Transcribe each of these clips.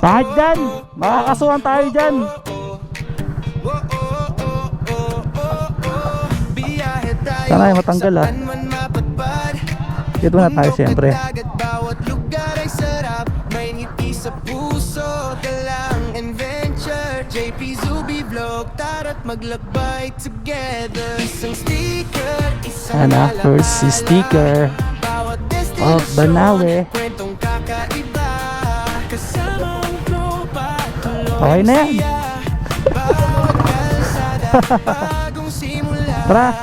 Kahit dyan, makakasuhan tayo dyan. Sana ay matanggal ah. Dito na tayo siyempre. Ano, first si sticker of Banawe. Okay na yan. Tara.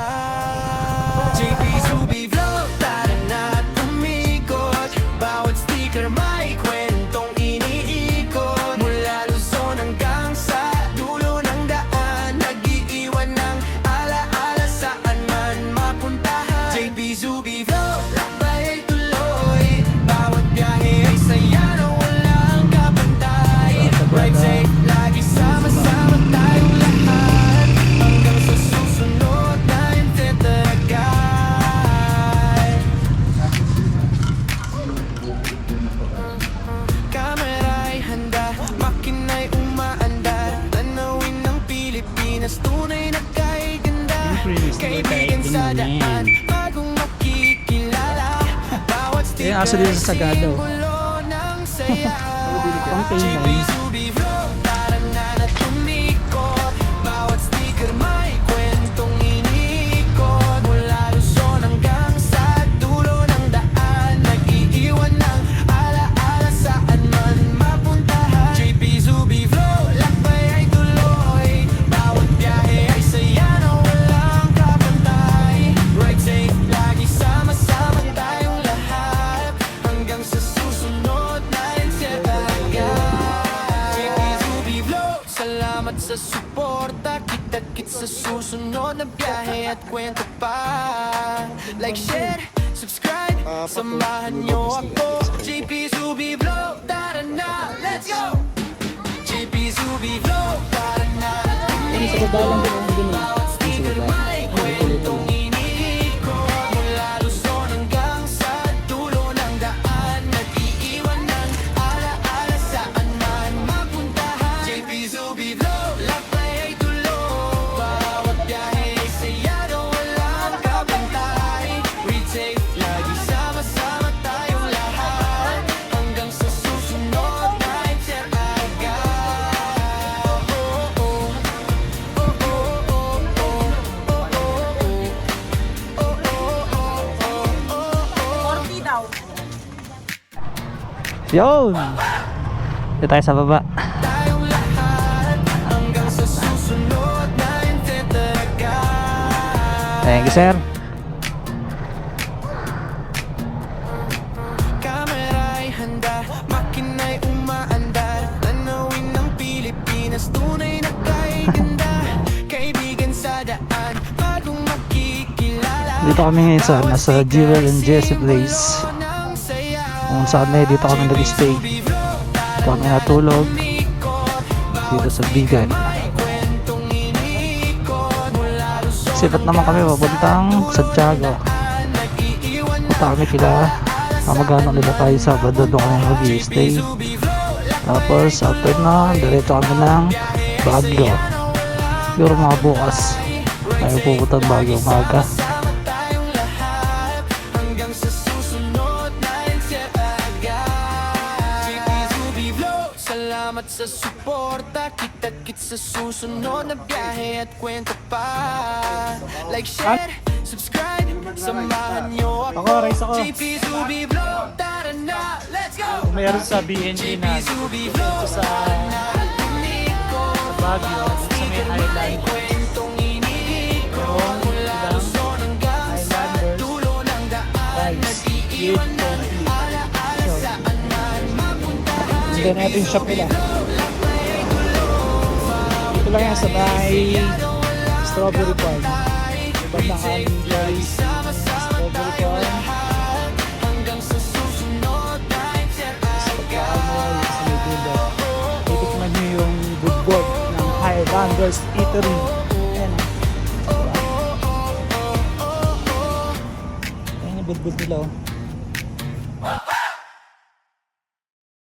Eh, aso din sa Sagado. Ang tingnan. Sa suporta, kita-kit sa susunod na biyahe at kwento pa. Like, share, subscribe, samahan nyo ako. JP Zubi Vlog, tara na, let's go! JP Zubi Vlog, tara na. Bawat sticker may kwentong iniikot. Mula Luzon hanggang sa dulo ng daan. Nag-iiwan ng ala-ala saan man mapuntahan. JP Zubi Vlog. Yun! Dito tayo sa baba. Thank you, sir. Kamera'y handa, makina'y umaandar. Tanawin ng Pilipinas, tunay na kay ganda. Kaibigan sa daan, bagong makikilala. Dito kami ngayon sa nasa Jewel and Jesse Place. Kung saan na dito kami nag-stay. Dito kami natulog dito sa Bigan. Sipat naman kami papuntang Santiago. Punta kami kila kamag-anak nila tayo Sabado. Doon kami mag-stay. Tapos after na diretso kami ng Baguio. Siguro mga bukas tayo pupunta Baguio umaga. Salamat sa suporta, kita-kit sa susunod na biyahe at kwento pa. Like, share, subscribe, samahan nyo ako. Race ako. JP Zubi Vlog, tara na, let's go! Mayroon sa BNG na dito sa Baguio, sa may island. Hindi natin shop nila. Ito lang yan sa may Strawberry Farm. Bandang Andres Strawberry Farm. Titikman nyo yung budbod ng Highlanders Eatery. Ayan. Ayan yung budbod nila oh.